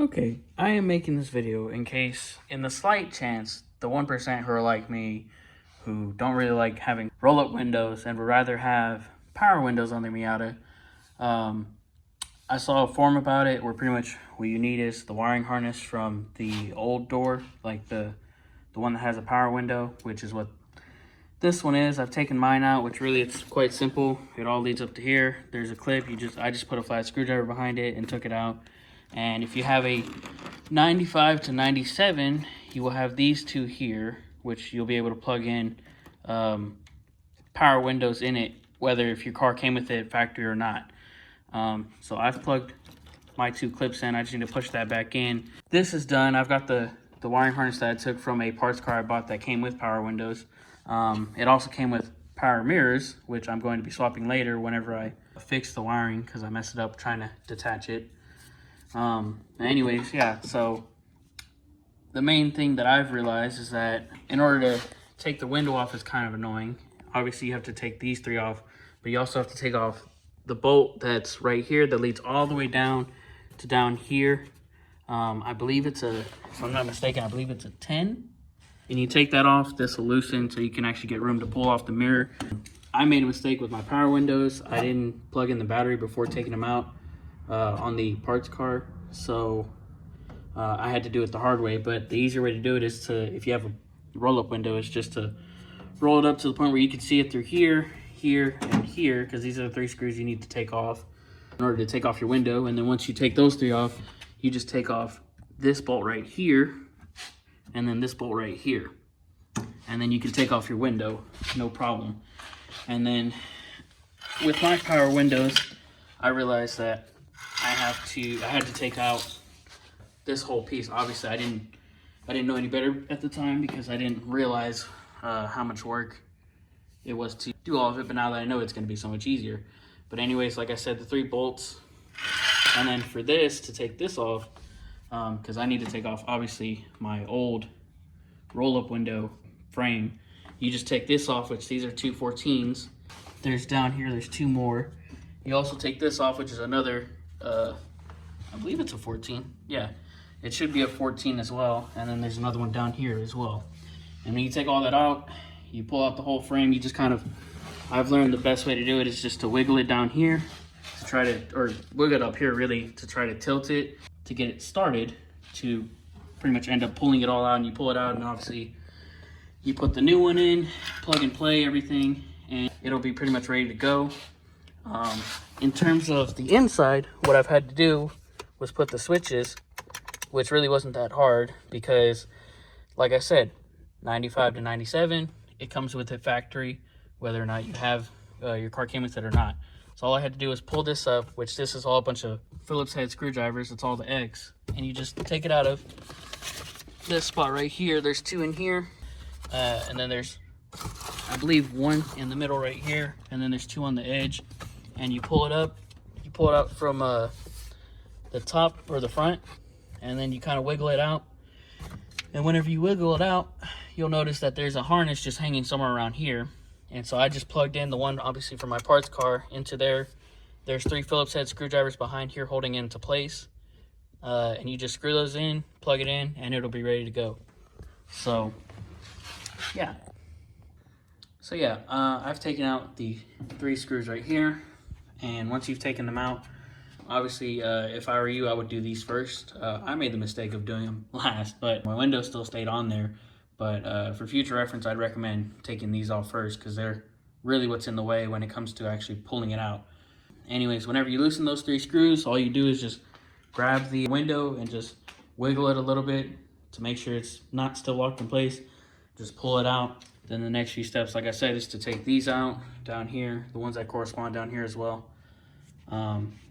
Okay, I am making this video in case, in the slight chance, the 1% who are like me, who don't really like having roll-up windows and would rather have power windows on their Miata. I saw a forum about it where pretty much what you need is the wiring harness from the old door, like the one that has a power window, which is what this one is. I've taken mine out, which really it's quite simple. It all leads up to here. There's a clip. I just put a flat screwdriver behind it and took it out. And if you have a 95 to 97, you will have these two here, which you'll be able to plug in power windows in it, whether if your car came with it factory or not. So I've plugged my two clips in. I just need to push that back in. This is done. I've got the wiring harness that I took from a parts car I bought that came with power windows. It also came with power mirrors, which I'm going to be swapping later whenever I fix the wiring because I messed it up trying to detach it. Anyways, yeah, so the main thing that I've realized is that in order to take the window off is kind of annoying. Obviously, you have to take these three off, but you also have to take off the bolt that's right here that leads all the way down to down here. I believe it's if I'm not mistaken, I believe it's a 10. And you take that off, this will loosen so you can actually get room to pull off the mirror. I made a mistake with my power windows. I didn't plug in the battery before taking them out on the parts car. So I had to do it the hard way, but the easier way to do it is to, if you have a roll-up window, is just to roll it up to the point where you can see it through here, here, and here, because these are the three screws you need to take off in order to take off your window. And then once you take those three off, you just take off this bolt right here, and then this bolt right here. And then you can take off your window, no problem. And then with my power windows, I realized that I had to take out this whole piece. Obviously, I didn't know any better at the time because I didn't realize how much work it was to do all of it. But now that I know, it's going to be so much easier. But anyways, like I said, the three bolts. And then for this, to take this off, because I need to take off, obviously, my old roll-up window frame. You just take this off, which these are two 14s. There's down here, there's two more. You also take this off, which is another, I believe it's a 14. Yeah, it should be a 14 as well. And then there's another one down here as well. And when you take all that out, you pull out the whole frame. You just kind of, I've learned the best way to do it is just to wiggle it down here to try to, or wiggle it up here really, to try to tilt it to get it started, to pretty much end up pulling it all out. And you pull it out, and obviously you put the new one in, plug and play everything, and it'll be pretty much ready to go. In terms of the inside, what I've had to do was put the switches, which really wasn't that hard because, like I said, 95 to 97, it comes with it factory, whether or not you have your car came with it or not. So all I had to do was pull this up, which this is all a bunch of Phillips head screwdrivers. It's all the X, and you just take it out of this spot right here. There's two in here, and then there's, I believe, one in the middle right here, and then there's two on the edge. And you pull it up, you pull it out from the top or the front, and then you kind of wiggle it out. And whenever you wiggle it out, you'll notice that there's a harness just hanging somewhere around here. And so I just plugged in the one, obviously, from my parts car into there. There's three Phillips head screwdrivers behind here holding it into place. And you just screw those in, plug it in, and it'll be ready to go. So, yeah. I've taken out the three screws right here. And once you've taken them out, obviously, if I were you, I would do these first. I made the mistake of doing them last, but my window still stayed on there. But for future reference, I'd recommend taking these off first because they're really what's in the way when it comes to actually pulling it out. Anyways, whenever you loosen those three screws, all you do is just grab the window and just wiggle it a little bit to make sure it's not still locked in place. Just pull it out. Then the next few steps, like I said, is to take these out down here, the ones that correspond down here as well.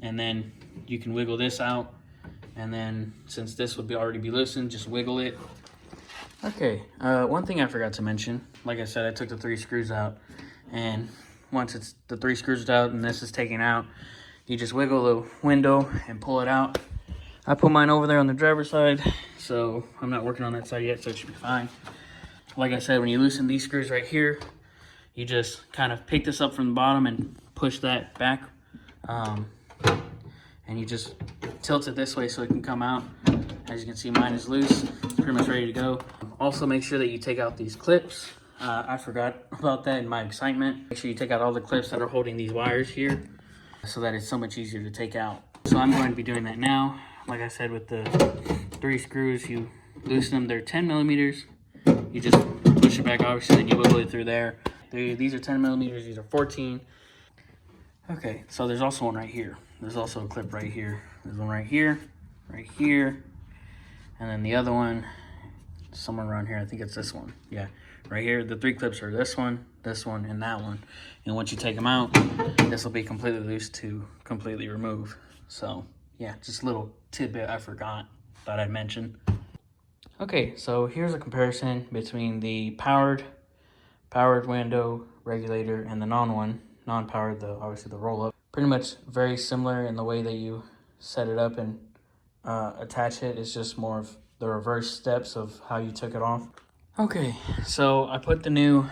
And then you can wiggle this out. And then since this would already be loosened, just wiggle it. Okay, one thing I forgot to mention, like I said, I took the three screws out. And once it's the three screws out and this is taken out, you just wiggle the window and pull it out. I put mine over there on the driver's side, so I'm not working on that side yet, so it should be fine. Like I said, when you loosen these screws right here, you just kind of pick this up from the bottom and push that back. And you just tilt it this way so it can come out. As you can see, mine is loose. It's pretty much ready to go. Also, make sure that you take out these clips. I forgot about that in my excitement. Make sure you take out all the clips that are holding these wires here so that it's so much easier to take out. So I'm going to be doing that now. Like I said, with the 3 screws, you loosen them. They're 10 millimeters. You just push it back, obviously, then you wiggle it through there. These are 10 millimeters, these are 14. Okay, so there's also one right here. There's also a clip right here. There's one right here, and then the other one, somewhere around here. I think it's this one. Yeah, right here. The 3 clips are this one, and that one. And once you take them out, this will be completely loose to completely remove. So yeah, just a little tidbit I forgot, thought I'd mention. Okay, so here's a comparison between the powered window regulator and the non-powered, obviously the roll-up. Pretty much very similar in the way that you set it up and attach it. It's just more of the reverse steps of how you took it off. Okay, so I put the new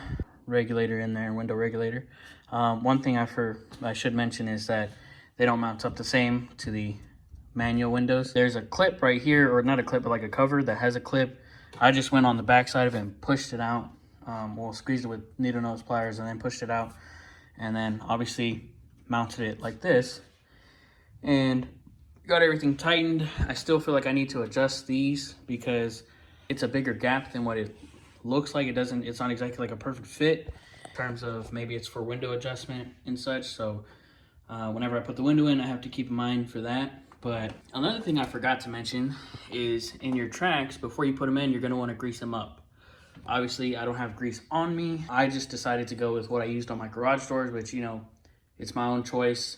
regulator in there, window regulator. One thing I should mention is that they don't mount up the same to the manual windows. There's a clip right here, or not a clip, but like a cover that has a clip. I just went on the back side of it and pushed it out. Well, squeezed it with needle nose pliers and then pushed it out. And then obviously mounted it like this. And got everything tightened. I still feel like I need to adjust these because it's a bigger gap than what it looks like. It's not exactly like a perfect fit in terms of maybe it's for window adjustment and such. So whenever I put the window in, I have to keep in mind for that. But another thing I forgot to mention is in your tracks, before you put them in, you're going to want to grease them up. Obviously, I don't have grease on me. I just decided to go with what I used on my garage doors, which, you know, it's my own choice.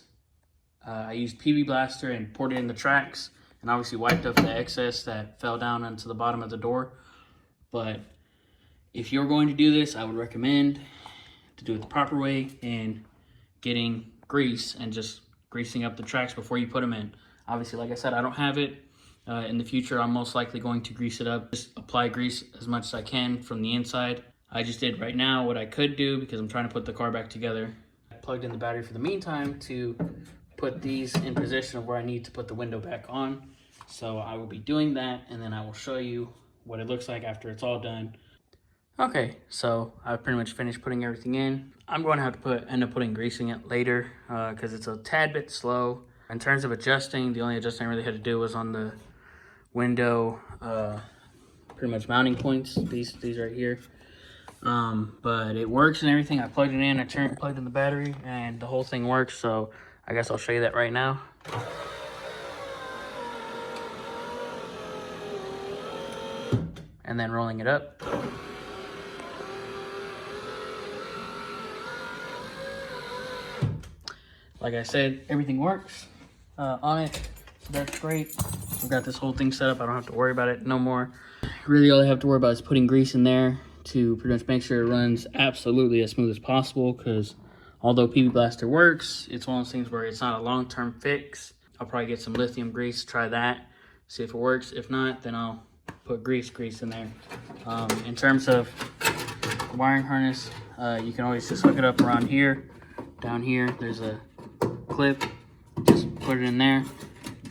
I used PB Blaster and poured it in the tracks and obviously wiped up the excess that fell down onto the bottom of the door. But if you're going to do this, I would recommend to do it the proper way and getting grease and just greasing up the tracks before you put them in. Obviously, like I said, I don't have it. In the future, I'm most likely going to grease it up. Just apply grease as much as I can from the inside. I just did right now what I could do because I'm trying to put the car back together. I plugged in the battery for the meantime to put these in position of where I need to put the window back on. So I will be doing that, and then I will show you what it looks like after it's all done. Okay, so I've pretty much finished putting everything in. I'm going to have to end up greasing it later because it's a tad bit slow. In terms of adjusting, the only adjusting I really had to do was on the window pretty much mounting points, these right here. But it works and everything. I plugged it in, I plugged in the battery, and the whole thing works. So I guess I'll show you that right now. And then rolling it up. Like I said, everything works on it, so that's great. We've got this whole thing set up. I don't have to worry about it no more. Really, all I have to worry about is putting grease in there to pretty much make sure it runs absolutely as smooth as possible, because although PB Blaster works, it's one of those things where it's not a long-term fix. I'll probably get some lithium grease, try that, see if it works. If not, then I'll put grease in there. In terms of wiring harness, you can always just hook it up around here. Down here, there's a clip. Just put it in there,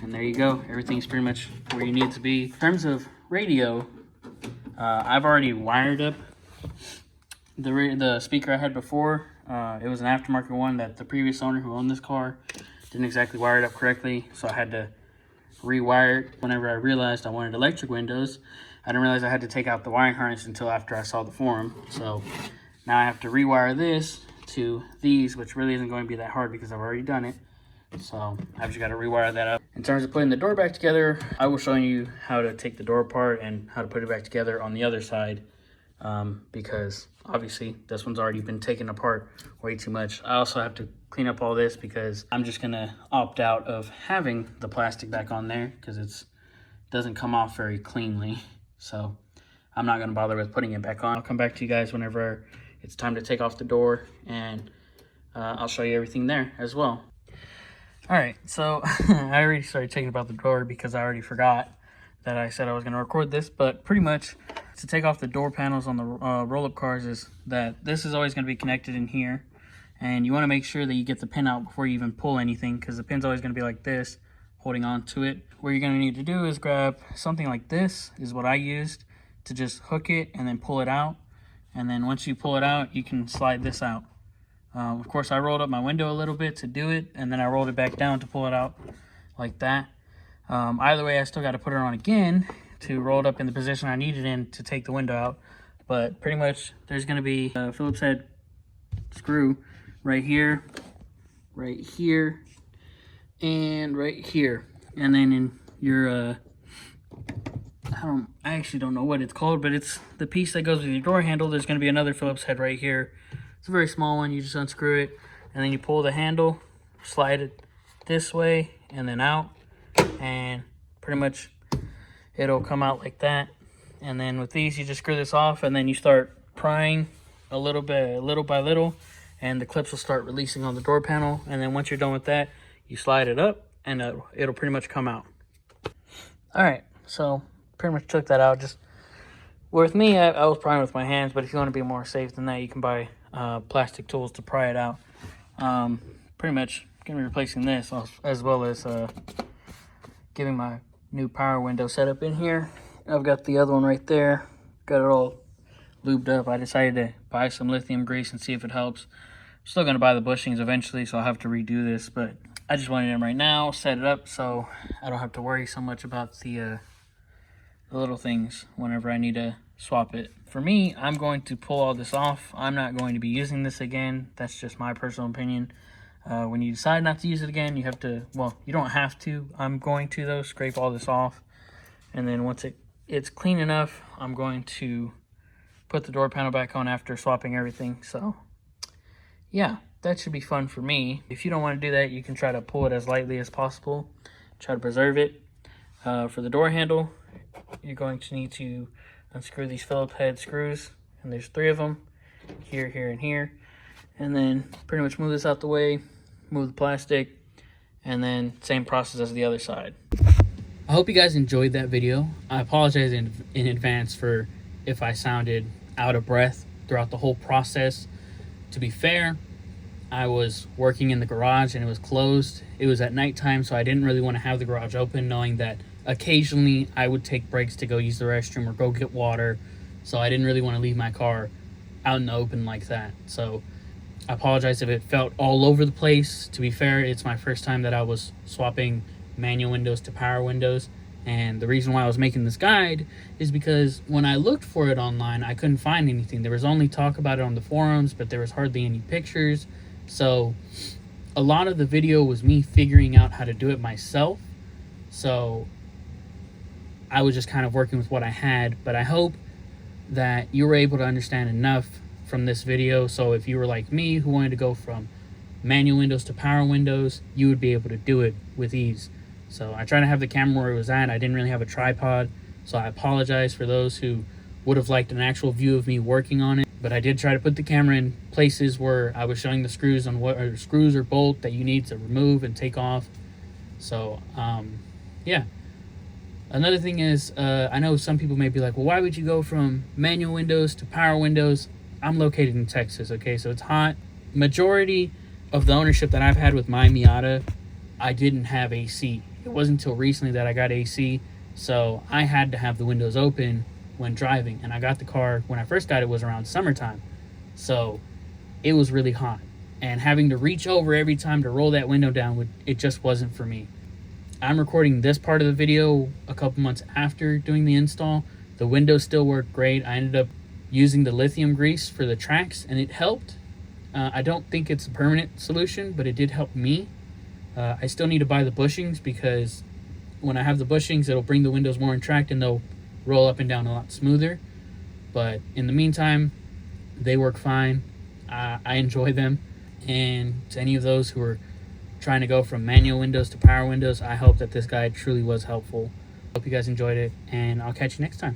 and there you go. Everything's pretty much where you need it to be. In terms of radio, I've already wired up the speaker I had before. It was an aftermarket one that the previous owner who owned this car didn't exactly wire it up correctly, so I had to rewire it. Whenever I realized I wanted electric windows, I didn't realize I had to take out the wiring harness until after I saw the forum. So now I have to rewire this to these, which really isn't going to be that hard because I've already done it. So I've just got to rewire that up. In terms of putting the door back together, I will show you how to take the door apart and how to put it back together on the other side, because obviously this one's already been taken apart way too much. I also have to clean up all this because I'm just going to opt out of having the plastic back on there because it doesn't come off very cleanly. So I'm not going to bother with putting it back on. I'll come back to you guys whenever it's time to take off the door, and I'll show you everything there as well. All right, so I already started taking about the door because I already forgot that I said I was going to record this, but pretty much to take off the door panels on the roll-up cars is that this is always going to be connected in here, and you want to make sure that you get the pin out before you even pull anything, because the pin's always going to be like this holding on to it. What you're gonna need to do is grab something like this, is what I used, to just hook it and then pull it out. And then once you pull it out, you can slide this out. Of course, I rolled up my window a little bit to do it, and then I rolled it back down to pull it out like that. Either way, I still got to put it on again to roll it up in the position I need it in to take the window out. But pretty much, there's going to be a Phillips head screw right here, and right here. And then in your, I actually don't know what it's called, but it's the piece that goes with your door handle. There's going to be another Phillips head right here. It's a very small one. You just unscrew it, and then you pull the handle, slide it this way, and then out. And pretty much it'll come out like that. And then with these, you just screw this off, and then you start prying a little bit, little by little, and the clips will start releasing on the door panel. And then once you're done with that, you slide it up, and it'll pretty much come out. All right, so pretty much took that out. Just with me, I was prying with my hands, but if you want to be more safe than that, you can buy plastic tools to pry it out. Pretty much gonna be replacing this, as well as getting my new power window set up in here. I've got the other one right there, got it all lubed up. I decided to buy some lithium grease and see if it helps. I'm still gonna buy the bushings eventually, so I'll have to redo this, but I just wanted them right now, set it up so I don't have to worry so much about the little things whenever I need to swap it. For me, I'm going to pull all this off. I'm not going to be using this again. That's just my personal opinion. When you decide not to use it again, you have to, well, you don't have to. I'm going to, though, scrape all this off. And then once it's clean enough, I'm going to put the door panel back on after swapping everything. So, yeah, that should be fun for me. If you don't want to do that, you can try to pull it as lightly as possible. Try to preserve it. For the door handle, you're going to need to unscrew these Phillips head screws, and there's 3 of them, here, here, and here. And then pretty much move this out the way, move the plastic, and then same process as the other side. I hope you guys enjoyed that video. I apologize in advance for if I sounded out of breath throughout the whole process. To be fair, I was working in the garage and it was closed. It was at nighttime, so I didn't really want to have the garage open, knowing that occasionally I would take breaks to go use the restroom or go get water. So I didn't really want to leave my car out in the open like that. So I apologize if it felt all over the place. To be fair, it's my first time that I was swapping manual windows to power windows. And the reason why I was making this guide is because when I looked for it online, I couldn't find anything. There was only talk about it on the forums, but there was hardly any pictures. So a lot of the video was me figuring out how to do it myself. So I was just kind of working with what I had, but I hope that you were able to understand enough from this video. So if you were like me, who wanted to go from manual windows to power windows, you would be able to do it with ease. So I tried to have the camera where it was at. I didn't really have a tripod, so I apologize for those who would have liked an actual view of me working on it. But I did try to put the camera in places where I was showing the screws on what are screws or bolt that you need to remove and take off. So yeah. Another thing is, I know some people may be like, well, why would you go from manual windows to power windows? I'm located in Texas, okay, so it's hot. Majority of the ownership that I've had with my Miata, I didn't have AC. It wasn't until recently that I got AC, so I had to have the windows open when driving. And I got the car, when I first got it, was around summertime, so it was really hot. And having to reach over every time to roll that window down, it just wasn't for me. I'm recording this part of the video a couple months after doing the install. The windows still worked great. I ended up using the lithium grease for the tracks, and it helped. I don't think it's a permanent solution, but it did help me. I still need to buy the bushings, because when I have the bushings, it'll bring the windows more in track and they'll roll up and down a lot smoother. But in the meantime, they work fine. I enjoy them. And to any of those who are trying to go from manual windows to power windows, I hope that this guide truly was helpful. Hope you guys enjoyed it, and I'll catch you next time.